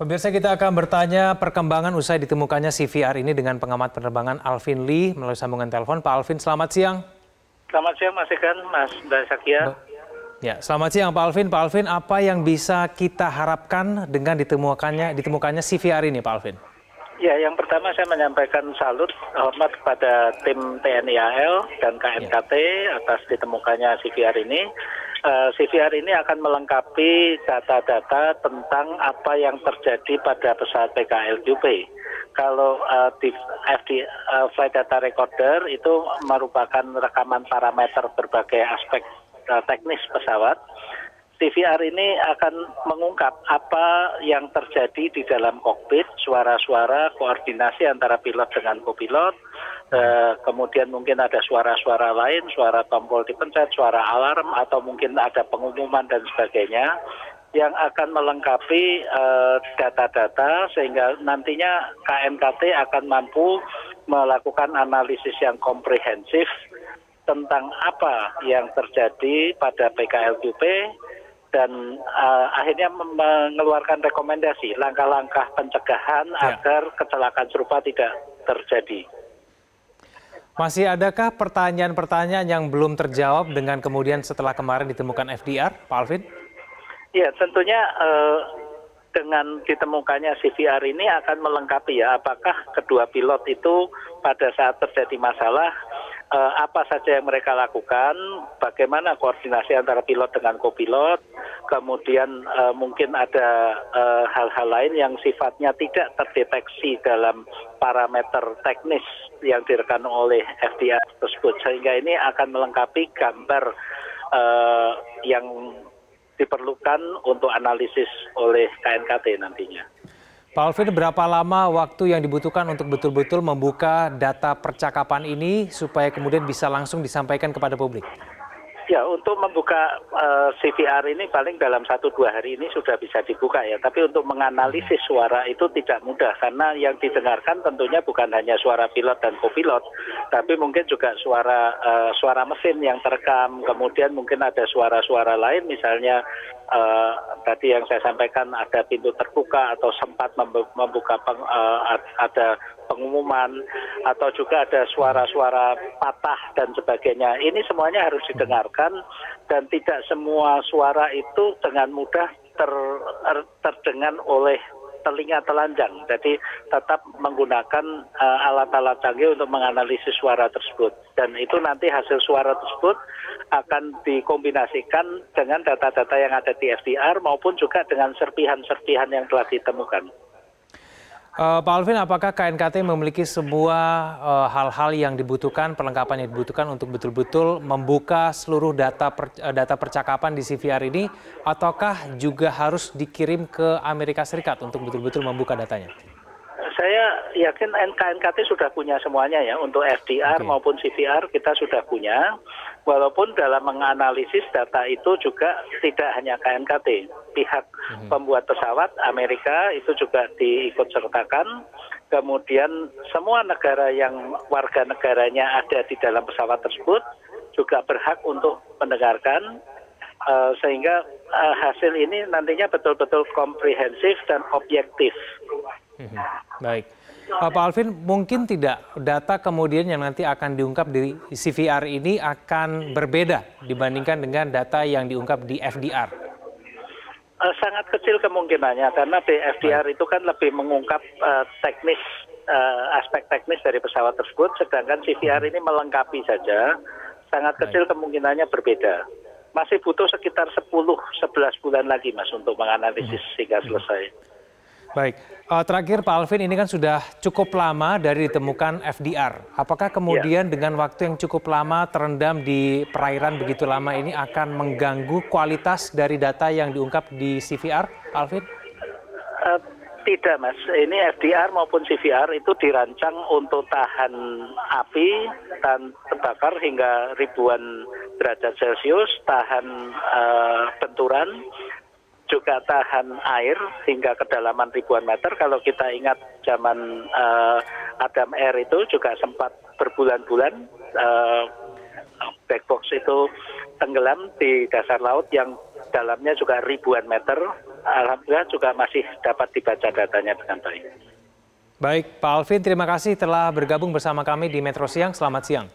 Pemirsa, kita akan bertanya perkembangan usai ditemukannya CVR ini dengan pengamat penerbangan Alvin Lee melalui sambungan telepon. Pak Alvin, selamat siang. Selamat siang Mas Ikan, Mas Zakia. Ya, selamat siang Pak Alvin. Pak Alvin, apa yang bisa kita harapkan dengan ditemukannya CVR ini, Pak Alvin? Ya, yang pertama saya menyampaikan salut hormat kepada tim TNI AL dan KNKT atas ditemukannya CVR ini. CVR ini akan melengkapi data-data tentang apa yang terjadi pada pesawat PKLQP. Kalau di Flight Data Recorder itu merupakan rekaman parameter berbagai aspek teknis pesawat. CVR ini akan mengungkap apa yang terjadi di dalam kokpit, suara-suara, koordinasi antara pilot dengan kopilot, kemudian mungkin ada suara-suara lain, suara tombol dipencet, suara alarm, atau mungkin ada pengumuman dan sebagainya, yang akan melengkapi data-data sehingga nantinya KNKT akan mampu melakukan analisis yang komprehensif tentang apa yang terjadi pada PKLQP, dan akhirnya mengeluarkan rekomendasi langkah-langkah pencegahan agar kecelakaan serupa tidak terjadi. Masih adakah pertanyaan-pertanyaan yang belum terjawab dengan kemudian setelah kemarin ditemukan FDR, Pak Alvin? Ya, tentunya dengan ditemukannya CVR ini akan melengkapi ya, apakah kedua pilot itu pada saat terjadi masalah apa saja yang mereka lakukan, bagaimana koordinasi antara pilot dengan kopilot, kemudian mungkin ada hal-hal lain yang sifatnya tidak terdeteksi dalam parameter teknis yang direkam oleh FDR tersebut, sehingga ini akan melengkapi gambar yang diperlukan untuk analisis oleh KNKT nantinya. Pak Alvin, berapa lama waktu yang dibutuhkan untuk betul-betul membuka data percakapan ini supaya kemudian bisa langsung disampaikan kepada publik? Ya, untuk membuka CVR ini paling dalam 1-2 hari ini sudah bisa dibuka ya. Tapi untuk menganalisis suara itu tidak mudah karena yang didengarkan tentunya bukan hanya suara pilot dan kopilot, tapi mungkin juga suara mesin yang terekam. Kemudian mungkin ada suara-suara lain, misalnya tadi yang saya sampaikan ada pintu terbuka atau sempat membuka ada pengumuman, atau juga ada suara-suara patah dan sebagainya. Ini semuanya harus didengarkan dan tidak semua suara itu dengan mudah terdengar oleh telinga telanjang. Jadi tetap menggunakan alat-alat canggih untuk menganalisis suara tersebut. Dan itu nanti hasil suara tersebut akan dikombinasikan dengan data-data yang ada di FDR maupun juga dengan serpihan-serpihan yang telah ditemukan. Pak Alvin, apakah KNKT memiliki semua hal-hal yang dibutuhkan, perlengkapan yang dibutuhkan untuk betul-betul membuka seluruh data percakapan di CVR ini, ataukah juga harus dikirim ke Amerika Serikat untuk betul-betul membuka datanya? Saya yakin KNKT sudah punya semuanya ya, untuk FDR maupun CVR kita sudah punya. Walaupun dalam menganalisis data itu juga tidak hanya KNKT, pihak pembuat pesawat Amerika itu juga diikut sertakan. Kemudian semua negara yang warga negaranya ada di dalam pesawat tersebut juga berhak untuk mendengarkan, sehingga hasil ini nantinya betul-betul komprehensif dan objektif. Baik. Pak Alvin, mungkin tidak data kemudian yang nanti akan diungkap di CVR ini akan berbeda dibandingkan dengan data yang diungkap di FDR? Sangat kecil kemungkinannya, karena di FDR itu kan lebih mengungkap teknis, aspek teknis dari pesawat tersebut, sedangkan CVR ini melengkapi saja. Sangat kecil kemungkinannya berbeda. Masih butuh sekitar 10-11 bulan lagi, Mas, untuk menganalisis sehingga selesai. Baik, terakhir Pak Alvin, ini kan sudah cukup lama dari ditemukan FDR. Apakah kemudian dengan waktu yang cukup lama terendam di perairan begitu lama ini akan mengganggu kualitas dari data yang diungkap di CVR, Alvin? Tidak, Mas. Ini FDR maupun CVR itu dirancang untuk tahan api, tahan terbakar hingga ribuan derajat Celcius, tahan benturan, juga tahan air hingga kedalaman ribuan meter. Kalau kita ingat zaman Adam Air itu juga sempat berbulan-bulan black box itu tenggelam di dasar laut yang dalamnya juga ribuan meter. alhamdulillah juga masih dapat dibaca datanya dengan baik. Baik, Pak Alvin, terima kasih telah bergabung bersama kami di Metro Siang. Selamat siang.